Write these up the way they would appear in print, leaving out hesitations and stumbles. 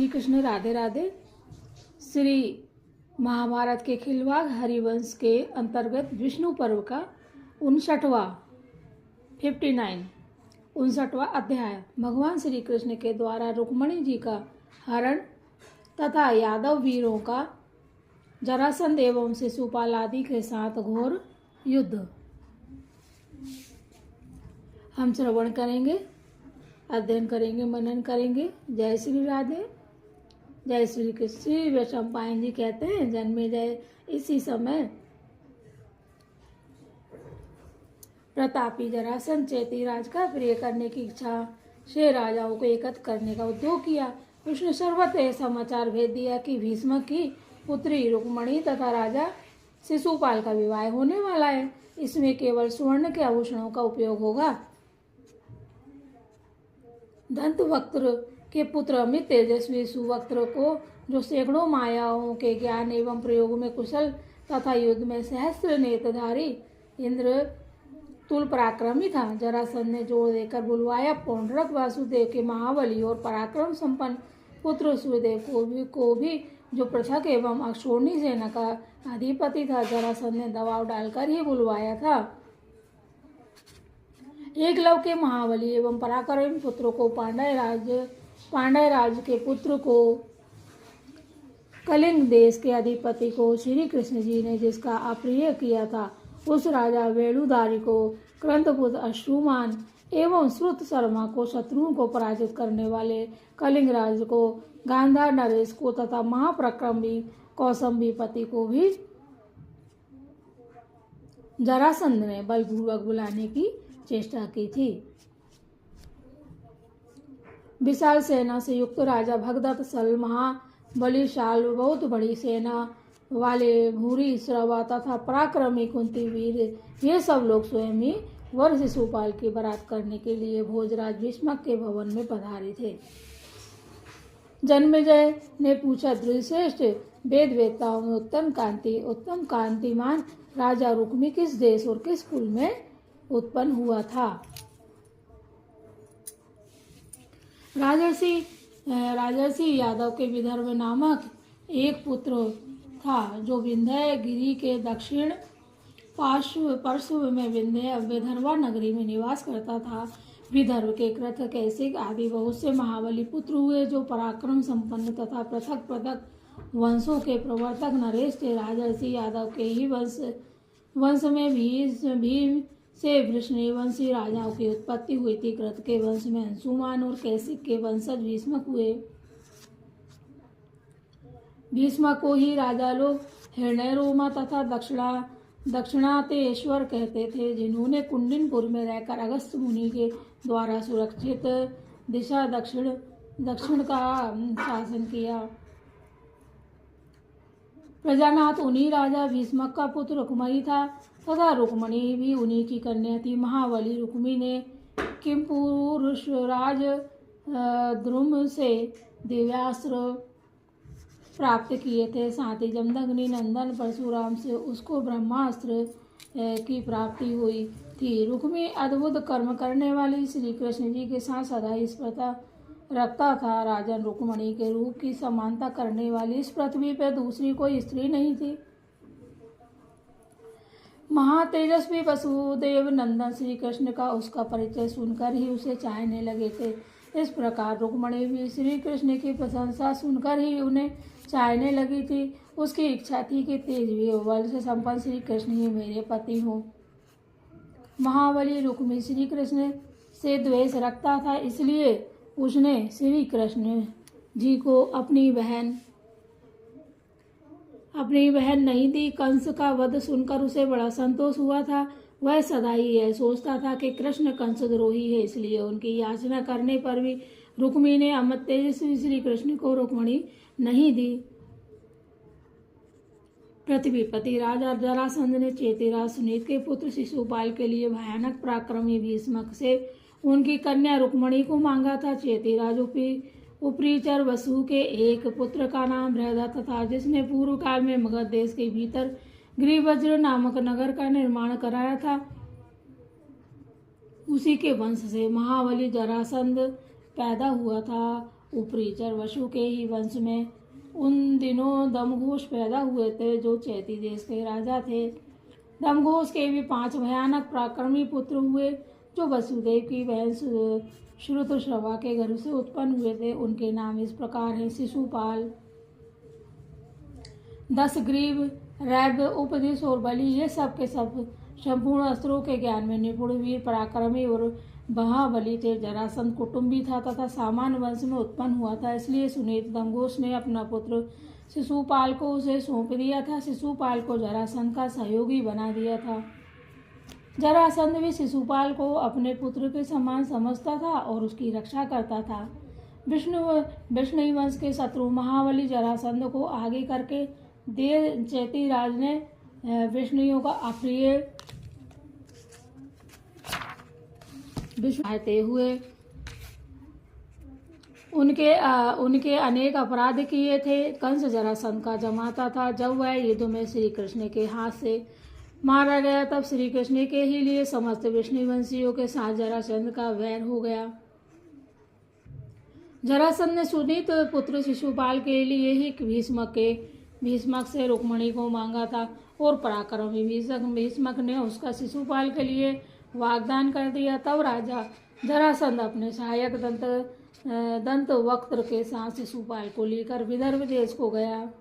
श्री कृष्ण राधे राधे। श्री महाभारत के खिलवाड़ हरिवंश के अंतर्गत विष्णु पर्व का 59वां अध्याय। भगवान श्री कृष्ण के द्वारा रुक्मणी जी का हरण तथा यादव वीरों का जरासंध एवं शिशुपाल आदि के साथ घोर युद्ध। हम श्रवण करेंगे, अध्ययन करेंगे, मनन करेंगे। जय श्री राधे, जय श्री कृष्ण। श्री वैशंपायन जी कहते हैं, जन्मेजय इसी समय प्रतापी जरासंध चेतीराज का प्रिय करने की इच्छा से राजाओं को एकत्र करने का उद्योग किया। उसने सर्वत्र समाचार भेज दिया कि भीष्म की पुत्री रुक्मणी तथा राजा शिशुपाल का विवाह होने वाला है। इसमें केवल स्वर्ण के आभूषणों का उपयोग होगा। दंतवक्त्र के पुत्र अमित तेजस्वी सुवक्त्र को, जो सैकड़ों मायाओं के ज्ञान एवं प्रयोग में कुशल तथा युद्ध में सहस्त्र नेत्रधारी इंद्र तुल पराक्रमी था, जरासंध ने जोर देकर बुलवाया। पौंड्रक वासुदेव के महाबली और पराक्रम संपन्न पुत्र सूर्यदेव को भी जो पृथक एवं अक्षोणी सेना का अधिपति था, जरासंध ने दबाव डालकर ही बुलवाया था। एकलव के महाबली एवं पराक्रमी पुत्र को पांड्य राज के पुत्र को, कलिंग देश के अधिपति को श्री कृष्ण जी ने जिसका अप्रिय किया था, उस राजा वेणुधारी को, क्रंदपुत्र अश्रुमान एवं श्रुत शर्मा को, शत्रुओं को पराजित करने वाले कलिंग राज को, गांधार नरेश को तथा महापराक्रमी कौसंबीपति को भी जरासंध ने बलपूर्वक बुलाने की चेष्टा की थी। विशाल सेना से युक्त राजा भगदत्त, सल, महाबलीशाल, बहुत बड़ी सेना वाले भूरी, श्रवा तथा पराक्रमी कुंतीवीर, ये सब लोग स्वयं ही वर शिशुपाल की बारात करने के लिए भोजराज भीष्मक के भवन में पधारे थे। जन्मेजय ने पूछा, द्रुश्रेष्ठ, वेद वेत्ताओं में उत्तम कांतिमान राजा रुक्मी किस देश और किस कुल में उत्पन्न हुआ था? राजर्षि यादव के विदर्भ नामक एक पुत्र था, जो विंध्य गिरी के दक्षिण पार्श्व में विदर्भा नगरी में निवास करता था। विदर्भ के कृत, कैसिक आदि बहुत से महाबली पुत्र हुए, जो पराक्रम संपन्न तथा पृथक पृथक वंशों के प्रवर्तक नरेश थे। राजर्षि यादव के ही वंश में भीम से वृषणवंशी राजाओं की उत्पत्ति हुई थी। कृत के वंश में अंशुमान और कैसिक के वंशज भीष्मक हुए। भीष्मक को ही राजा लोग हिरण्यरोमा तथा दक्षिणातेश्वर कहते थे, जिन्होंने कुंडिनपुर में रहकर अगस्त्य मुनि के द्वारा सुरक्षित दिशा दक्षिण का शासन किया। प्रजानाथ उन्हीं राजा भीष्मक का पुत्र रुक्मणी था तथा रुक्मणी भी उन्हीं की कन्या थी। महाबली रुक्मी ने किमपुरुषराज द्रुम से दिव्यास्त्र प्राप्त किए थे। साथ ही जमदग्नि नंदन परशुराम से उसको ब्रह्मास्त्र की प्राप्ति हुई थी। रुक्मी अद्भुत कर्म करने वाली श्री कृष्ण जी के साथ सदा स्पर्धा रखता था। राजन रुक्मणी के रूप की समानता करने वाली इस पृथ्वी पर दूसरी कोई स्त्री नहीं थी। महातेजस्वी वसुदेव नंदन श्री कृष्ण का उसका परिचय सुनकर ही उसे चाहने लगे थे। इस प्रकार रुक्मणी भी श्री कृष्ण की प्रशंसा सुनकर ही उन्हें चाहने लगी थी। उसकी इच्छा थी कि तेजवी और बल से संपन्न श्री कृष्ण ही मेरे पति हों। महाबली रुक्मी श्री कृष्ण से द्वेष रखता था, इसलिए उसने श्री कृष्ण जी को अपनी बहन नहीं दी। कंस का वध सुनकर उसे बड़ा संतोष हुआ था। वह सदा ही यह सोचता था कि कृष्ण कंस द्रोही है, इसलिए उनकी याचना करने पर भी रुक्मी ने अमित तेजस्वी श्री कृष्ण को रुक्मणी नहीं दी। पृथ्वीपति राजा जरासंध ने चेतीराज सुनीत के पुत्र शिशुपाल के लिए भयानक पराक्रमी भीष्मक से उनकी कन्या रुक्मणी को मांगा था। चेतीराज उपरीचर वसु के एक पुत्र का नाम बृहदत्त था, जिसने पूर्व काल में मगध देश के भीतर गिरिवज्र नामक नगर का निर्माण कराया था। उसी के वंश से महाबली जरासंध पैदा हुआ था। ऊपरी चर वसु के ही वंश में उन दिनों दमघोष पैदा हुए थे, जो चैती देश के राजा थे। दमघोष के भी 5 भयानक पराक्रमी पुत्र हुए, जो वसुदेव की बहन श्रुतश्रवा के घर से उत्पन्न हुए थे। उनके नाम इस प्रकार हैं: शिशुपाल, दशग्रीव, रैब, उपदिश और बलि। ये सब के सब संपूर्ण अस्त्रों के ज्ञान में निपुण, वीर, पराक्रमी और महाबली थे। जरासंध कुटुंबी था तथा सामान्य वंश में उत्पन्न हुआ था, इसलिए सुनीत दमघोष ने अपना पुत्र शिशुपाल को उसे सौंप दिया था। शिशुपाल को जरासंध का सहयोगी बना दिया था। जरासंध भी शिशुपाल को अपने पुत्र के समान समझता था और उसकी रक्षा करता था। विष्णु वंश के शत्रु महाबली जरासंध को आगे करके देव चैती राज ने विष्णुओं का अप्रिय विश्वाते हुए उनके अनेक अपराध किए थे। कंस जरासंध का जमाता था। जब वह युद्ध में श्री कृष्ण के हाथ से मारा गया, तब श्री कृष्ण के ही लिए समस्त विष्णुवंशियों के साथ जरासंध का वैर हो गया। जरासंध ने सुनीत पुत्र शिशुपाल के लिए ही भीष्मक से रुक्मणी को मांगा था और पराक्रमी भीष्मक ने उसका शिशुपाल के लिए वाग्दान कर दिया। तब राजा जरासंध अपने सहायक दंत वक्त्र के साथ शिशुपाल को लेकर विदर्भ देश को गया।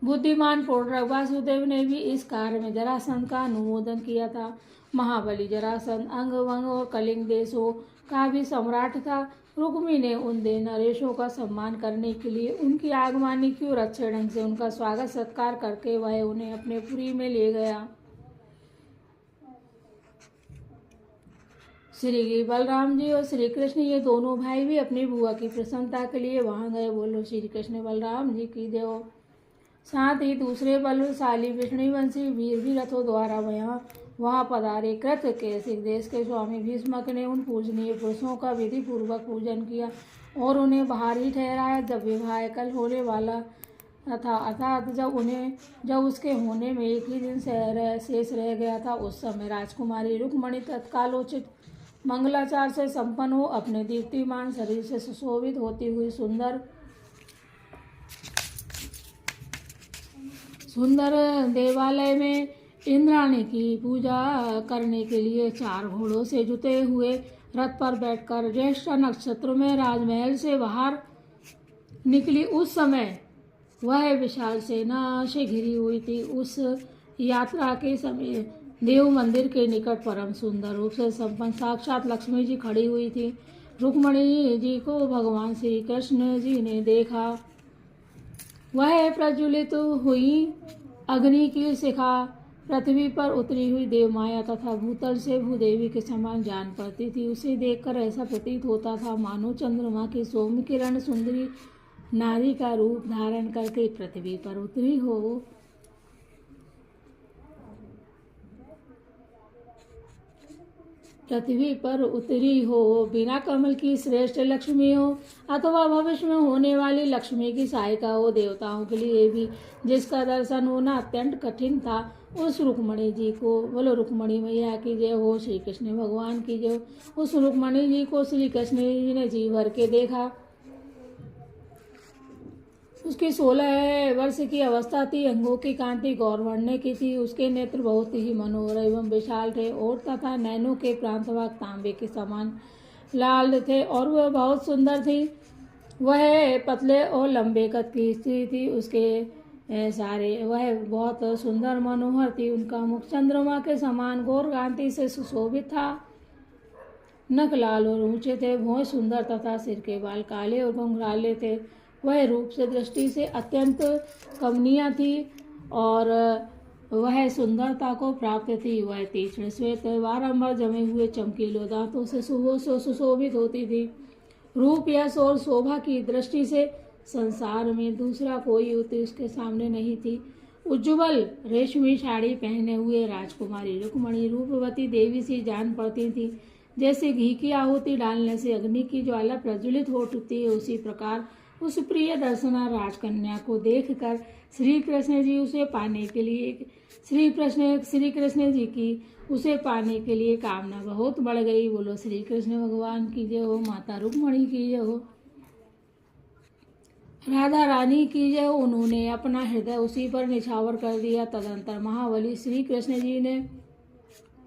बुद्धिमान पौंड्रक वासुदेव ने भी इस कार्य में जरासंध का अनुमोदन किया था। महाबली जरासंध अंग वंग और कलिंग देशों का भी सम्राट था। रुक्मी ने उन नरेशों का सम्मान करने के लिए उनकी आगमनी की और अच्छे ढंग से उनका स्वागत सत्कार करके वह उन्हें अपने पुरी में ले गया। श्री बलराम जी और श्री कृष्ण ये दोनों भाई भी अपनी बुआ की प्रसन्नता के लिए वहां गए। बोलो श्री कृष्ण बलराम जी की जय। साथ ही दूसरे बलशाली विष्णुवंशी वीर भी रथों द्वारा वहाँ पधारे। कृत के देश के स्वामी भीष्मक ने उन पूजनीय पुरुषों का विधि पूर्वक पूजन किया और उन्हें बाहर ही ठहराया। जब विवाह कल होने वाला था, अर्थात जब उसके होने में एक ही दिन शेष रह गया था, उस समय राजकुमारी रुक्मणी तत्कालोचित मंगलाचार से संपन्न हो अपने दीप्तिमान शरीर से सुशोभित होती हुई सुंदर देवालय में इंद्राणी की पूजा करने के लिए 4 घोड़ों से जुते हुए रथ पर बैठकर ज्येष्ठ नक्षत्र में राजमहल से बाहर निकली। उस समय वह विशाल सेना से घिरी हुई थी। उस यात्रा के समय देव मंदिर के निकट परम सुंदर रूप से संपन्न साक्षात लक्ष्मी जी खड़ी हुई थी। रुक्मणी जी को भगवान श्री कृष्ण जी ने देखा। वह प्रज्वलित हुई अग्नि की शिखा पृथ्वी पर उतरी हुई देवमाया तथा भूतल से भूदेवी के समान जान पड़ती थी। उसे देखकर ऐसा प्रतीत होता था मानो चंद्रमा की सौम्य किरण सुंदरी नारी का रूप धारण करके पृथ्वी पर उतरी हो। बिना कमल की श्रेष्ठ लक्ष्मी हो अथवा भविष्य में होने वाली लक्ष्मी की सहायिका हो। देवताओं के लिए भी जिसका दर्शन होना अत्यंत कठिन था, उस रुक्मणी जी को बोलो रुक्मणी मैया की जय हो, श्री कृष्ण भगवान की जय। उस रुक्मणी जी को श्री कृष्ण जी ने जी भर के देखा। उसकी 16 वर्ष की अवस्था थी। अंगों की कांति गौरवर्ण की थी। उसके नेत्र बहुत ही मनोहर एवं विशाल थे और तथा नैनों के प्रांतभाग तांबे के समान लाल थे और वह बहुत सुंदर थी। वह पतले और लंबे कद की स्त्री थी। वह बहुत सुंदर मनोहर थी। उनका मुख चंद्रमा के समान गौर कांति से सुशोभित था। नख लाल और ऊंचे थे। भौं सुंदर तथा सिर के बाल काले और घुंघराले थे। वह रूप से दृष्टि से अत्यंत कमनीय थी और वह सुंदरता को प्राप्त थी। वह तीक्ष्ण श्वेत बारंबार जमे हुए चमकीले दांतों से सुशोभित होती थी। रूप, यश और शोभा की दृष्टि से संसार में दूसरा कोई युवती उसके सामने नहीं थी। उज्ज्वल रेशमी साड़ी पहने हुए राजकुमारी रुक्मणी रूपवती देवी सी जान पड़ती थी। जैसे घी की आहुति डालने से अग्नि की ज्वाला प्रज्वलित हो उठती है, उसी प्रकार उस प्रिय दर्शना राजकन्या को देखकर श्री कृष्ण जी उसे पाने के लिए श्री कृष्ण जी की उसे पाने के लिए कामना बहुत बढ़ गई। बोलो श्री कृष्ण भगवान की जय हो, माता रुक्मणी की जय हो, राधा रानी की जय हो। उन्होंने अपना हृदय उसी पर निछावर कर दिया। तदंतर महाबली श्री कृष्ण जी ने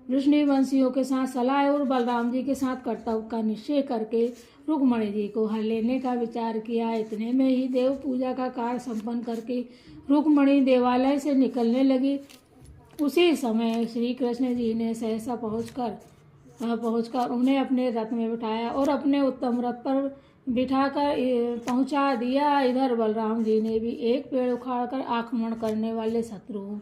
वृष्णिवंशियों के साथ सलाह और बलराम जी के साथ कर्तव्य का निश्चय करके रुक्मणी जी को हर लेने का विचार किया। इतने में ही देव पूजा का कार्य संपन्न करके रुक्मणी देवालय से निकलने लगी। उसी समय श्री कृष्ण जी ने सहसा पहुंचकर उन्हें अपने रथ में बिठाया और अपने उत्तम रथ पर बिठाकर पहुंचा दिया। इधर बलराम जी ने भी एक पेड़ उखाड़कर आक्रमण करने वाले शत्रुओं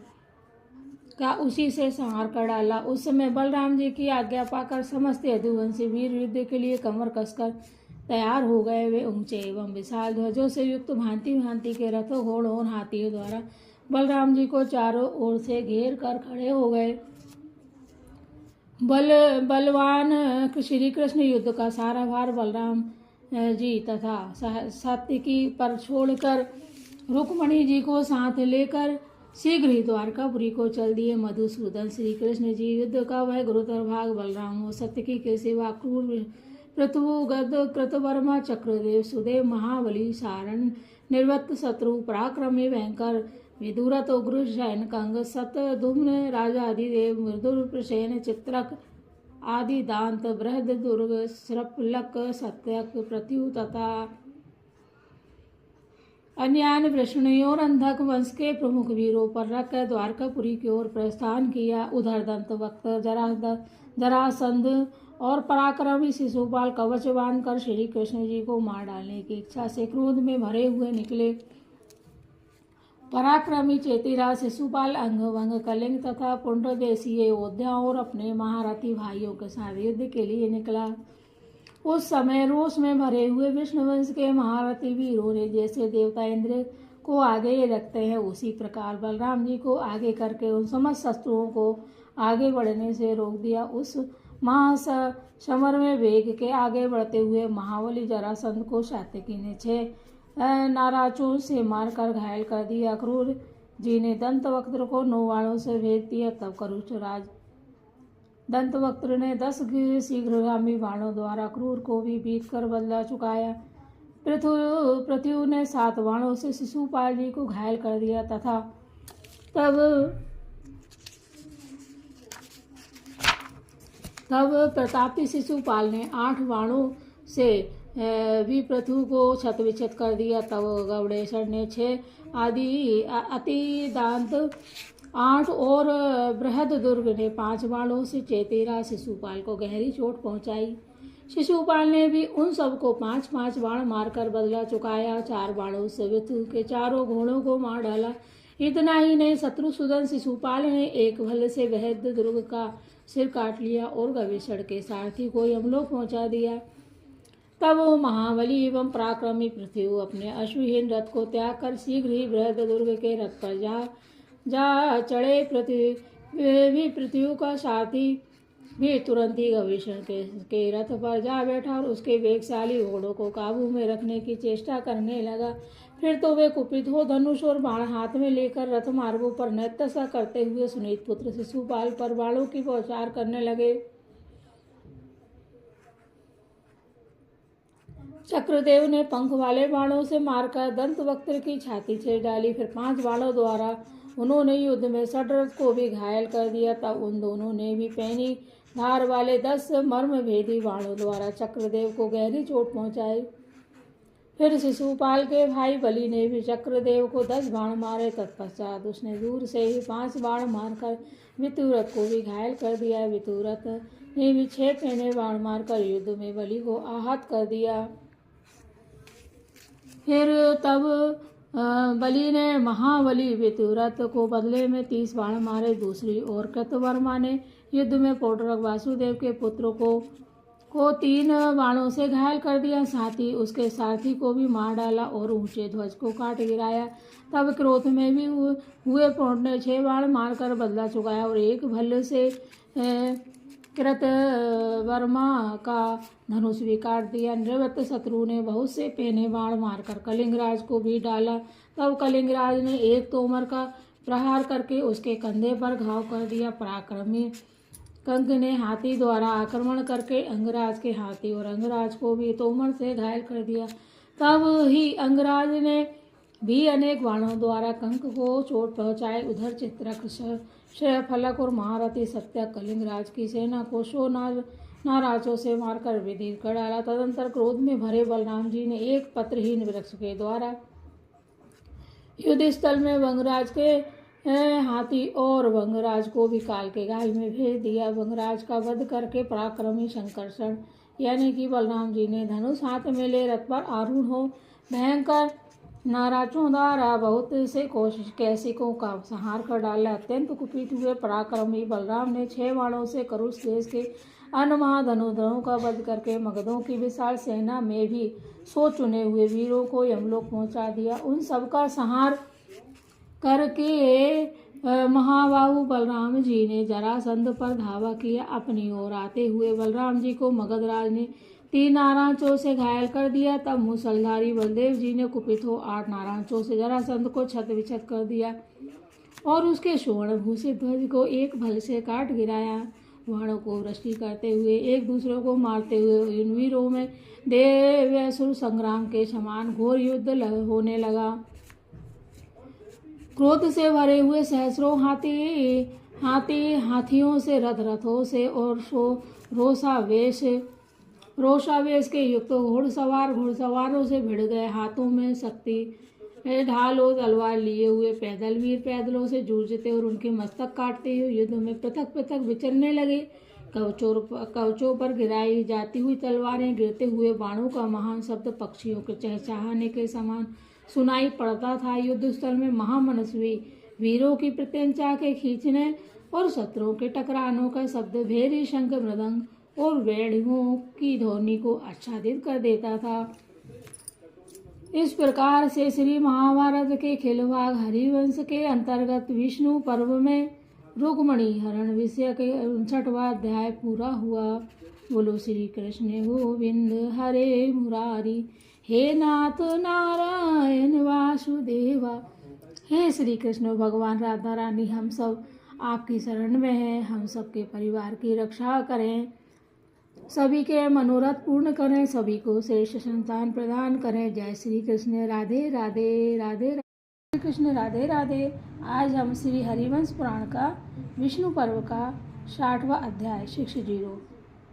का उसी से संहार कर डाला। उस समय बलराम जी की आज्ञा पाकर समस्त यदुवंशी वीर युद्ध के लिए कमर कसकर तैयार हो गए। वे ऊंचे एवं विशाल ध्वजों से युक्त भांति भांति के रथों, घोड़ों और हाथियों द्वारा बलराम जी को चारों ओर से घेर कर खड़े हो गए। बलवान श्री कृष्ण युद्ध का सारा भार बलराम जी तथा सात्विकी पर छोड़कर रुक्मणी जी को साथ लेकर शीघ्र ही द्वारकापुरी को चल दिए। मधुसूदन श्री कृष्ण जी युद्ध का वह गुरुतर भाग बलराम और सत्यकी के सिवा क्रूर पृथु गद कृतवर्मा चक्रदेव सुदेव महाबली सारण निर्वत शत्रु पराक्रमी भयंकर विदुरथ उग्र शयन कंग शतधुम्न राजा आदिदेव मृदुर प्रसेन चित्रक आदि दांत बृहद दुर्ग श्रपलक सत्यक प्रत्यु तथा अन्यान्य वृष्णियों और अंधक वंश के प्रमुख वीरों पर रखकर द्वारकापुरी की ओर प्रस्थान किया। उधर दंतवक्त जरासंध और पराक्रमी शिशुपाल कवच बांधकर श्री कृष्ण जी को मार डालने की इच्छा से क्रोध में भरे हुए निकले। पराक्रमी चेतीराज शिशुपाल अंग वंग कलिंग तथा पुंड्रदेशीय योद्धाओं और अपने महारथी भाइयों के साथ युद्ध के लिए निकला। उस समय रोष में भरे हुए विष्णुवंश के महारथी वीरों ने जैसे देवता इंद्र को आगे रखते हैं उसी प्रकार बलराम जी को आगे करके उन समस्त शत्रुओं को आगे बढ़ने से रोक दिया। उस महासमर में वेग के आगे बढ़ते हुए महाबली जरासंध को सात्यकी ने 6 नाराजों से मारकर घायल कर दिया। क्रूर जी ने दंतवक्त्र को 9 बाणों से भेद दिया। तब करुषराज दंतवक्त्र ने 10 शीघ्रगामी बाणों द्वारा क्रूर को भी बीत कर बदला चुकाया। पृथु ने 7 बाणों से शिशुपाल जी को घायल कर दिया तथा तब प्रतापी शिशुपाल ने 8 बाणों से भी पृथु को क्षतविक्षत कर दिया। तब गौड़ेश्वर ने 6 अति दांत 8 और बृहद दुर्ग ने 5 बाणों से चेतेरा शिशुपाल को गहरी चोट पहुंचाई। शिशुपाल ने भी उन सबको 5-5 बाण मारकर बदला चुकाया। 4 बाणों से पृथु के चारों घोड़ों को मार डाला। इतना ही नहीं, शत्रुसूदन शिशुपाल ने एक भल्ल से बृहद दुर्ग का सिर काट लिया और गवेषण के सारथी को यमलोक पहुंचा दिया। तब वो महाबली एवं पराक्रमी पृथु अपने अश्वहीन रथ को त्याग कर शीघ्र ही बृहद दुर्ग के रथ पर जा चढ़े। पृथ्वी का सारथी भी तुरंत ही गवेषण के रथ पर जा बैठा और उसके वेगशाली घोड़ों को काबू में रखने की चेष्टा करने लगा। फिर तो वे कुपित हो धनुष और बाण हाथ में लेकर रथ मार्गों पर नृत्य करते हुए सुनीत पुत्र शिशुपाल पर बाणों की बौछार करने लगे। चक्रदेव ने पंख वाले बाणों से मारकर दंतवक्त्र की छाती छेद डाली। फिर 5 बाणों द्वारा उन्होंने युद्ध में षड्रथ को भी घायल कर दिया। तब उन दोनों ने भी पैनी धार वाले 10 मर्मभेदी बाणों द्वारा चक्रदेव को गहरी चोट पहुंचाई। फिर शिशुपाल के भाई बलि ने भी चक्रदेव को 10 बाण मारे। तत्पश्चात उसने दूर से ही 5 बाण मारकर वितुरथ को भी घायल कर दिया। वितुरथ ने भी 6 पैने बाण मारकर युद्ध में बलि को आहत कर दिया। फिर तब बलि ने महाबली वितुरथ को बदले में 30 बाण मारे। दूसरी ओर कृतवर्मा ने युद्ध में पौंड्रक वासुदेव के पुत्र को 3 बाणों से घायल कर दिया। साथ ही उसके सारथी को भी मार डाला और ऊंचे ध्वज को काट गिराया। तब क्रोध में भी हुए पौंड ने 6 बाण मारकर बदला चुकाया और एक भल्ल से कृत वर्मा का धनुष भी काट दिया। निवृत्त शत्रु ने बहुत से पहने बाण मारकर कलिंगराज को भी डाला। तब कलिंगराज ने एक तोमर का प्रहार करके उसके कंधे पर घाव कर दिया। पराक्रमी कंक ने हाथी द्वारा आक्रमण करके अंगराज के हाथी और अंगराज को भी तोमर से घायल कर दिया। तब ही अंगराज ने भी अनेक बाणों द्वारा कंक को चोट पहुंचाई। उधर चित्रक, श्रेयफलक और महारथी सत्या कलिंगराज की सेना को सो नाराजों से मारकर विदीर कर डाला। तदंतर क्रोध में भरे बलराम जी ने एक पत्रहीन वृक्ष के द्वारा युद्ध स्थल में वंगराज के हाथी और वंगराज को भी काल के गाल में भेज दिया। वंगराज का वध करके पराक्रमी संकर्षण यानी कि बलराम जी ने धनुष हाथ में ले रथ पर आरूढ़ हो भयंकर नाराजों द्वारा बहुत से कैसिकों का संहार कर डाला। अत्यंत कुपित हुए पराक्रमी बलराम ने 6 बाणों से करुष देश के अन्य महाधनुधरों का वध करके मगधों की विशाल सेना में भी 100 चुने हुए वीरों को यमलोक पहुंचा दिया। उन सबका संहार करके महाबाहु बलराम जी ने जरासंध पर धावा किया। अपनी ओर आते हुए बलराम जी को मगधराज ने 3 नाराजों से घायल कर दिया। तब मूसलधारी बलदेव जी ने कुपित हो 8 नाराजों से जरासंध को छत विछत कर दिया और उसके स्वर्ण भूषित ध्वज को एक भल से काट गिराया। बाणों को वृष्टि करते हुए एक दूसरे को मारते हुए इन वीरों में देवासुर संग्राम के समान घोर युद्ध होने लगा। क्रोध से भरे हुए सहस्रों हाथियों से रथों से और रोषावेश के युक्त घुड़सवारों से भिड़ गए। हाथों में शक्ति ढाल और तलवार लिए हुए पैदल वीर पैदलों से जूझते और उनके मस्तक काटते हुए युद्ध में पृथक पृथक विचरने लगे। कवचों पर गिराई जाती हुई तलवारें, गिरते हुए बाणों का महान शब्द पक्षियों के चहचहाने के समान सुनाई पड़ता था। युद्ध स्थल में महामनस्वी वीरों की प्रत्यंचा के खींचने और शत्रुओं के टकरानों का शब्द भेरी शंख मृदंग और वेणुओं की ध्वनि को आच्छादित कर देता था। इस प्रकार से श्री महाभारत के खिलवाड़ हरिवंश के अंतर्गत विष्णु पर्व में रुक्मणी हरण विषय के 59वां अध्याय पूरा हुआ। बोलो श्री कृष्ण गोविंद हरे मुरारी, हे नाथ नारायण वासुदेवा। हे श्री कृष्ण भगवान राधा रानी, हम सब आपकी शरण में हैं। हम सबके परिवार की रक्षा करें, सभी के मनोरथ पूर्ण करें, सभी को श्रेष्ठ संतान प्रदान करें। जय श्री कृष्ण। राधे राधे राधे श्री कृष्ण। राधे राधे। आज हम श्री हरिवंश पुराण का विष्णु पर्व का 60वां अध्याय 60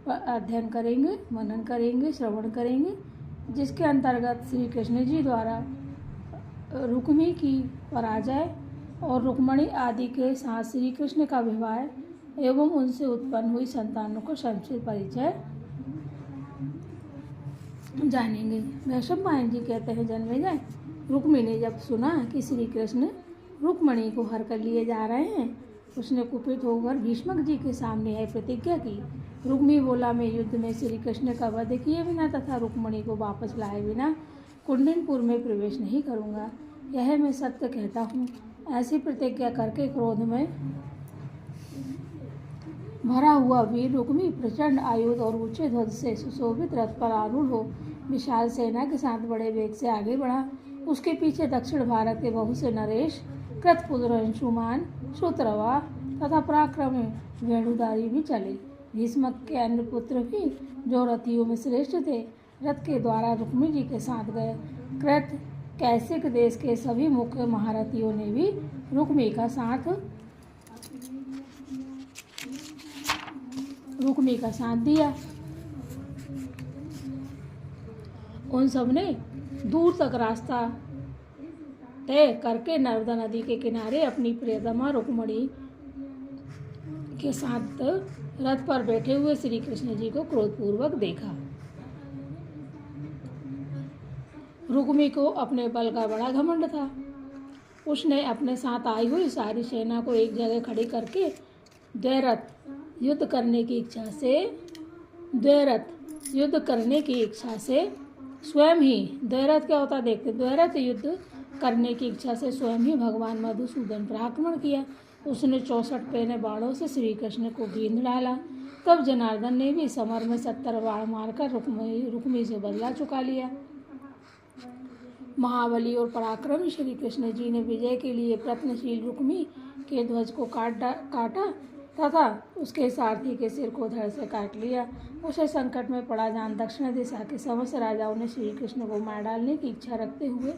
अध्ययन करेंगे, मनन करेंगे, श्रवण करेंगे, जिसके अंतर्गत श्री कृष्ण जी द्वारा रुक्मी की पराजय और रुक्मणी आदि के साथ श्री कृष्ण का विवाह एवं उनसे उत्पन्न हुई संतानों को संक्षिप्त परिचय जानेंगे। वैशंपायन पायन जी कहते हैं, जन्मेजय, रुक्मी ने जब सुना कि श्री कृष्ण रुक्मणी को हर कर लिए जा रहे हैं, उसने कुपित होकर भीष्मक जी के सामने यह प्रतिज्ञा की। रुक्मी बोला, मैं युद्ध में श्री कृष्ण का वध किए बिना तथा रुक्मणी को वापस लाए बिना कुंडनपुर में प्रवेश नहीं करूँगा। यह मैं सत्य कहता हूँ। ऐसी प्रतिज्ञा करके क्रोध में भरा हुआ वीर रुक्मी प्रचंड आयुध और ऊंचे ध्वज से सुशोभित रथ पर आरूढ़ हो विशाल सेना के साथ बड़े वेग से आगे बढ़ा। उसके पीछे दक्षिण भारत के बहुत से नरेश, कृतपुत्र अंशुमान, श्रुतरवा तथा पराक्रमी वेणुधारी भी चले। भीष्मक के अन्य पुत्र भी जो रथियों में श्रेष्ठ थे, रथ के द्वारा रुक्मी जी के साथ गए। कृत कैसिक देश के सभी मुख्य महारथियों ने भी रुक्मी का साथ दिया। उन सब ने दूर तक रास्ता तय करके नर्मदा नदी के किनारे अपनी प्रियतमा रुक्मणी के साथ रथ पर बैठे हुए श्री कृष्ण जी को क्रोधपूर्वक देखा। रुक्मी को अपने बल का बड़ा घमंड था। उसने अपने साथ आई हुई सारी सेना को एक जगह खड़ी करके द्वैरथ युद्ध करने की इच्छा से स्वयं ही द्वैरथ क्या होता देखते, द्वैरथ युद्ध करने की इच्छा से स्वयं ही भगवान मधुसूदन पर आक्रमण किया। उसने 64 पैने बाणों से श्री कृष्ण को बींध डाला। तब जनार्दन ने भी समर में 70 बाण मारकर रुक्मी से बदला चुका लिया। महाबली और पराक्रमी श्री कृष्ण जी ने विजय के लिए प्रयत्नशील रुक्मी के ध्वज को काटा तथा उसके सारथी के सिर को धड़ से काट लिया। उसे संकट में पड़ा जान दक्षिण दिशा के समस्त राजाओं ने श्री कृष्ण को मार डालने की इच्छा रखते हुए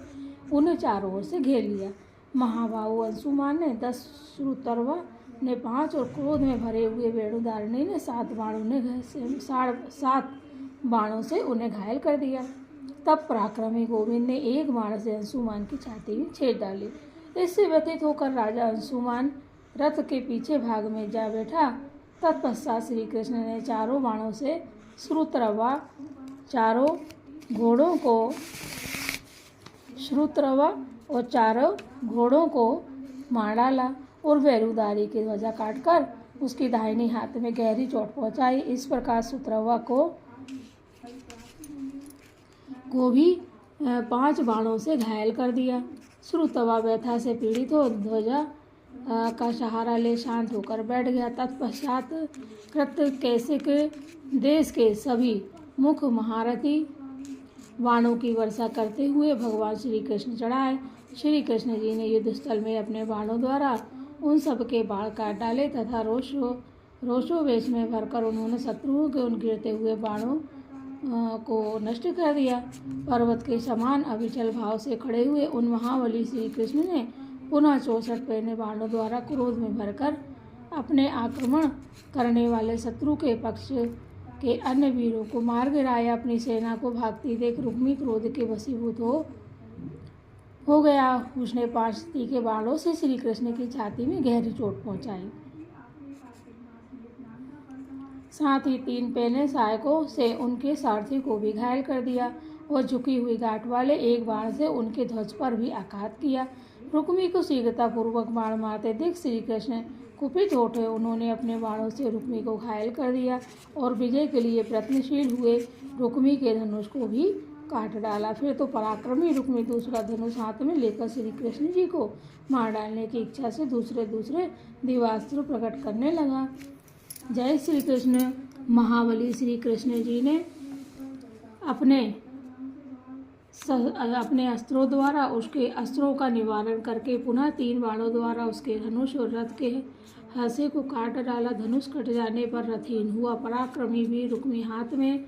उन्हें चारों ओर से घेर लिया। महाबाहु अंशुमान ने 10 श्रुतर्वा ने 5 और क्रोध में भरे हुए वेणुधारिणी ने 7 बाणों से उन्हें घायल कर दिया। तब पराक्रमी गोविंद ने एक बाण से अंशुमान की छाती में छेद डाली। इससे व्यथित होकर राजा अंशुमान रथ के पीछे भाग में जा बैठा। तत्पश्चात श्री कृष्ण ने चारों बाणों से श्रुतर्वा और चारों घोड़ों को मार डाला और वेणुधारी की ध्वजा काटकर उसकी दाहिनी हाथ में गहरी चोट पहुंचाई। इस प्रकार श्रुतर्वा को भी 5 बाणों से घायल कर दिया। श्रुतर्वा व्यथा से पीड़ित हो ध्वजा का सहारा ले शांत होकर बैठ गया। तत्पश्चात कृतकैसिक देश के सभी मुख महारथी बाणों की वर्षा करते हुए भगवान श्री कृष्ण चढ़ाए। श्री कृष्ण जी ने युद्धस्थल में अपने बाणों द्वारा उन सब के बाण काट डाले तथा रोषोवेश में भरकर उन्होंने शत्रुओं के उन गिरते हुए बाणों को नष्ट कर दिया। पर्वत के समान अविचल भाव से खड़े हुए उन महाबली श्री कृष्ण ने पुनः 64 पैने बाणों द्वारा क्रोध में भरकर अपने आक्रमण करने वाले शत्रु के पक्ष के अन्य वीरों को मार गिराया। अपनी सेना को भागती देख रुक्मी क्रोध के वशीभूत हो गया। उसने 5 तीखे बाणों से श्री कृष्ण की छाती में गहरी चोट पहुंचाई। साथ ही 3 पैने सहायकों से उनके सारथी को भी घायल कर दिया और झुकी हुई गांठ वाले एक बाण से उनके ध्वज पर भी आघात किया। रुक्मी को शीघ्रतापूर्वक बाण मारते देख श्री कृष्ण कुपित उठे। उन्होंने अपने बाणों से रुक्मी को घायल कर दिया और विजय के लिए प्रयत्नशील हुए रुक्मी के धनुष को भी काट डाला। फिर तो पराक्रमी रुक्मी दूसरा धनुष हाथ में लेकर श्री कृष्ण जी को मार डालने की इच्छा से दूसरे दिव्यास्त्र प्रकट करने लगा। जय श्री कृष्ण। महाबली श्री कृष्ण जी ने अपने अस्त्रों द्वारा उसके अस्त्रों का निवारण करके पुनः 3 बाणों द्वारा उसके धनुष और रथ के हंसे को काट डाला। धनुष कट जाने पर रथहीन हुआ। पराक्रमी भी रुक्मी हाथ में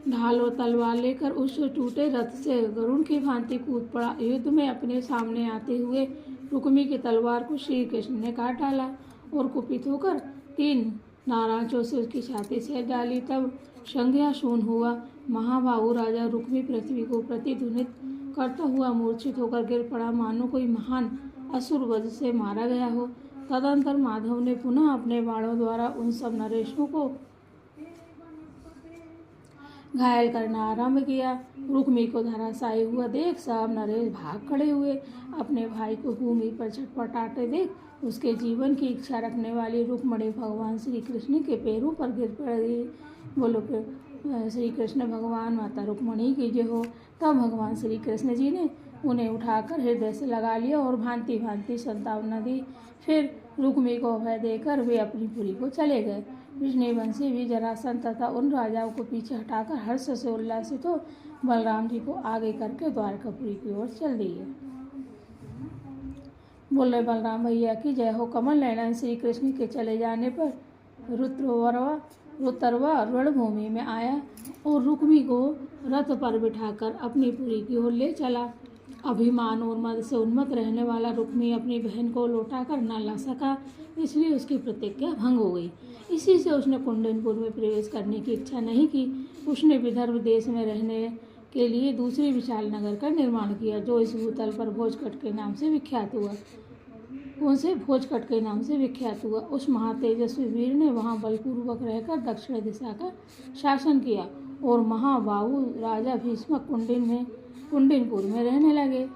ढाल और तलवार लेकर उस टूटे रथ से गरुड़ की भांति कूद पड़ा। युद्ध में अपने सामने आते हुए रुक्मी की तलवार को श्री कृष्ण ने काट डाला और कुपित होकर 3 नाराजों से उसकी छाती से डाली। तब संज्ञा शून्य हुआ। महाबाहु राजा रुक्मी पृथ्वी को प्रतिध्वनित करता हुआ मूर्छित होकर गिर पड़ा, मानो कोई महान असुर वध से मारा गया हो। तदंतर माधव ने पुनः अपने बाणों द्वारा उन सब नरेशों को घायल करना आरंभ किया। रुक्मी को धराशायी हुआ देख सब नरेश भाग खड़े हुए। अपने भाई को भूमि पर छटपटाते देख उसके जीवन की इच्छा रखने वाली रुक्मणी भगवान श्री कृष्ण के पैरों पर गिर पड़ी। बोलो श्री कृष्ण भगवान माता रुक्मणी की जय हो। तब भगवान श्री कृष्ण जी ने उन्हें उठाकर हृदय से लगा लिया और भांति भांति संतावना दी। फिर रुक्मी को अभय देकर वे अपनी पुरी को चले गए। विष्णुवंशी भी जरासंध तथा उन राजाओं को पीछे हटाकर हर्ष से उल्लासित हो बलराम जी को आगे करके द्वारकापुरी की ओर चल दिए। बोले बलराम भैया की जय हो। कमल नयन श्री कृष्ण के चले जाने पर रुतरवा रणभूमि में आया और रुक्मी को रथ पर बिठाकर अपनी पुरी की ओर ले चला। अभिमान और मद से उन्मत्त रहने वाला रुक्मी अपनी बहन को लौटाकर न ला सका, इसलिए उसकी प्रतिज्ञा भंग हो गई। इसी से उसने कुंडनपुर में प्रवेश करने की इच्छा नहीं की। उसने विदर्भ देश में रहने के लिए दूसरे विशाल नगर का निर्माण किया, जो इस भूतल पर भोजकट के नाम से विख्यात हुआ। उस महातेजस्वी वीर ने वहां बलपूर्वक रहकर दक्षिण दिशा का शासन किया और महाबाहु राजा भीष्मक कुंडनपुर में रहने लगे।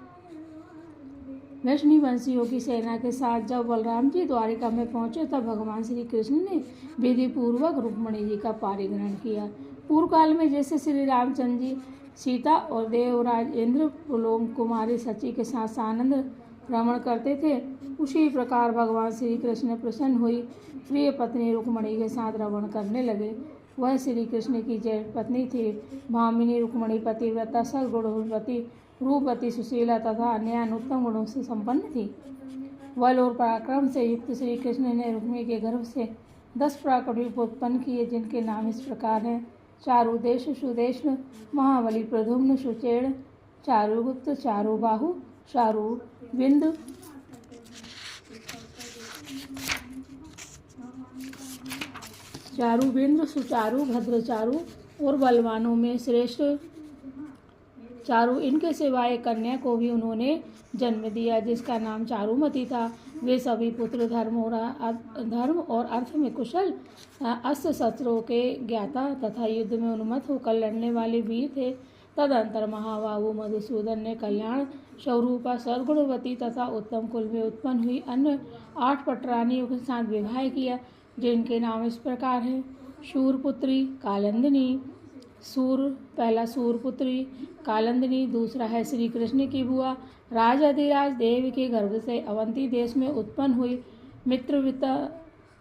वैष्णवंशियों की सेना के साथ जब बलराम जी द्वारिका में पहुंचे तब भगवान श्री कृष्ण ने विधि पूर्वक रुक्मणी जी का पारिग्रहण किया। पूर्व काल में जैसे श्री रामचंद्र जी सीता और देवराज इंद्र पुलोम कुमारी सची के साथ सानंद भ्रमण करते थे। उसी प्रकार भगवान श्री कृष्ण प्रसन्न हुई प्रिय पत्नी रुक्मणी के साथ रमण करने लगे। वह श्री कृष्ण की जेठ पत्नी थी। भामिनी रुक्मणी पतिव्रता, सद्गुणवती, रूपवती, सुशीला तथा अन्य अनुत्तम गुणों से संपन्न थी। बल और पराक्रम से युक्त श्री कृष्ण ने रुक्मिणी के गर्भ से 10 प्राकट्य उत्पन्न किए, जिनके नाम इस प्रकार हैं: चारुदेश, सुदेष्ण, महाबली, प्रद्युम्न, सुचेड़, चारुगुप्त, चारुबाहु, चारुविंद, चारुविंद्र, सुचारु, भद्रचारु और बलवानों में श्रेष्ठ चारु। इनके सिवाय कन्या को भी उन्होंने जन्म दिया, जिसका नाम चारुमती था। वे सभी पुत्र धर्म और अर्थ में कुशल, अस्त्र शस्त्रों के ज्ञाता तथा युद्ध में उन्मत्त होकर लड़ने वाले वीर थे। तदंतर महाबाहु मधुसूदन ने कल्याण स्वरूपा, सद्गुणवती तथा उत्तम कुल में उत्पन्न हुई अन्य 8 पटरानियों के साथ विवाह किया, जिनके नाम इस प्रकार हैं: शूरपुत्री, कालंदिनी, पहला सूरपुत्री कालंदिनी, दूसरा है श्री कृष्ण की बुआ राजाधिराज देव के गर्भ से अवंती देश में उत्पन्न हुई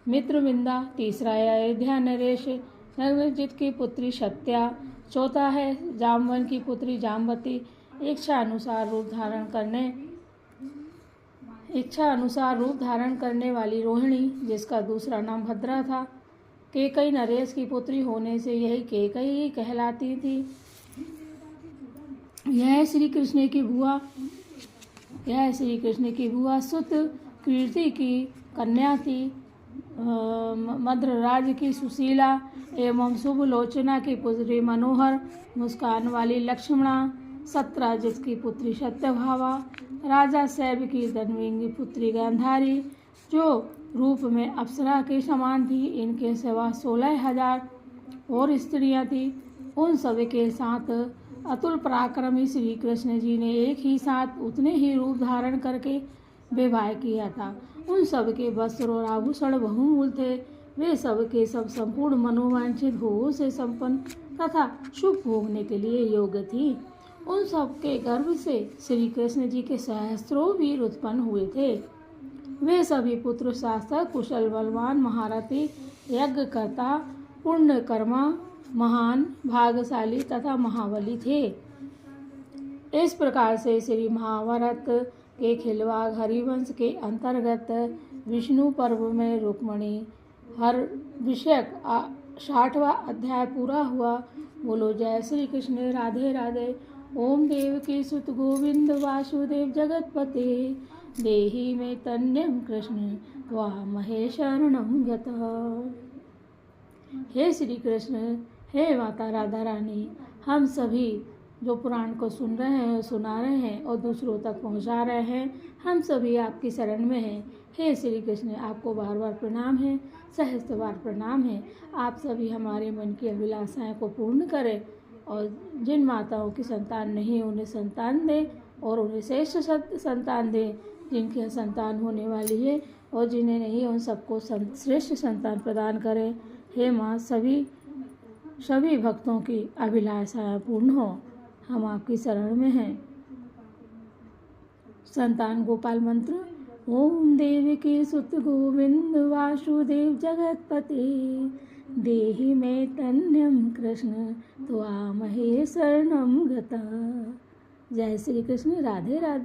मित्रविंदा, तीसरा है अयोध्या नरेश नगरजित की पुत्री सत्या, चौथा है जामवन की पुत्री जामवती, इच्छा अनुसार रूप धारण करने वाली रोहिणी, जिसका दूसरा नाम भद्रा था। केकई नरेश की पुत्री होने से यही केकई कहलाती थी। यह श्री कृष्ण की बुआ सुत कीर्ति की कन्या थी। मद्रराज की सुशीला एवं शुभ लोचना की पुत्री मनोहर मुस्कान वाली लक्ष्मणा, सत्यजित की पुत्री सत्यभामा, राजा शैब की धनविंगी पुत्री गांधारी, जो रूप में अप्सरा के समान थी। इनके सिवा 16,000 और स्त्रियां थीं। उन सभी के साथ अतुल पराक्रमी श्री कृष्ण जी ने एक ही साथ उतने ही रूप धारण करके विवाह किया था। उन सब के वस्त्र और आभूषण बहुमूल्य थे। वे सब के सब संपूर्ण मनोवांछित भोगों से संपन्न तथा शुभ भोगने के लिए योग्य थी। उन सब के गर्भ से श्री कृष्ण जी के सहस्त्रों वीर उत्पन्न हुए थे। वे सभी पुत्र शास्त्र कुशल, बलवान, महारथी, यज्ञकर्ता, पुण्यकर्मा, महान, भाग्यशाली तथा महाबली थे। इस प्रकार से श्री महाभारत के खिलवाड़ हरिवंश के अंतर्गत विष्णु पर्व में रुक्मणी हर विषयक 60वां अध्याय पूरा हुआ। बोलो जय श्री कृष्ण, राधे राधे। ओम देवकी सुत गोविंद वासुदेव जगतपते, देहि में तन्यम कृष्ण त्वामहे शरणं गतः। हे श्री कृष्ण, हे माता राधा रानी, हम सभी जो पुराण को सुन रहे हैं, सुना रहे हैं और दूसरों तक पहुंचा रहे हैं, हम सभी आपकी शरण में हैं। हे श्री कृष्ण, आपको बार बार प्रणाम है, सहस्त्र बार प्रणाम है। आप सभी हमारे मन की अभिलाषाएं को पूर्ण करें और जिन माताओं की संतान नहीं उन्हें संतान दें और उन्हें श्रेष्ठ संतान दें। जिनकी संतान होने वाली है और जिन्हें नहीं उन सबको श्रेष्ठ संतान प्रदान करें। हे माँ, सभी भक्तों की अभिलाषाएं पूर्ण हो, हम आपकी शरण में हैं। संतान गोपाल मंत्र। ओम देवकी सुत गोविंद वासुदेव जगतपते, देहि में तन्यम कृष्ण त्वामहे शरणं गतः। जय श्री कृष्ण, राधे राधे।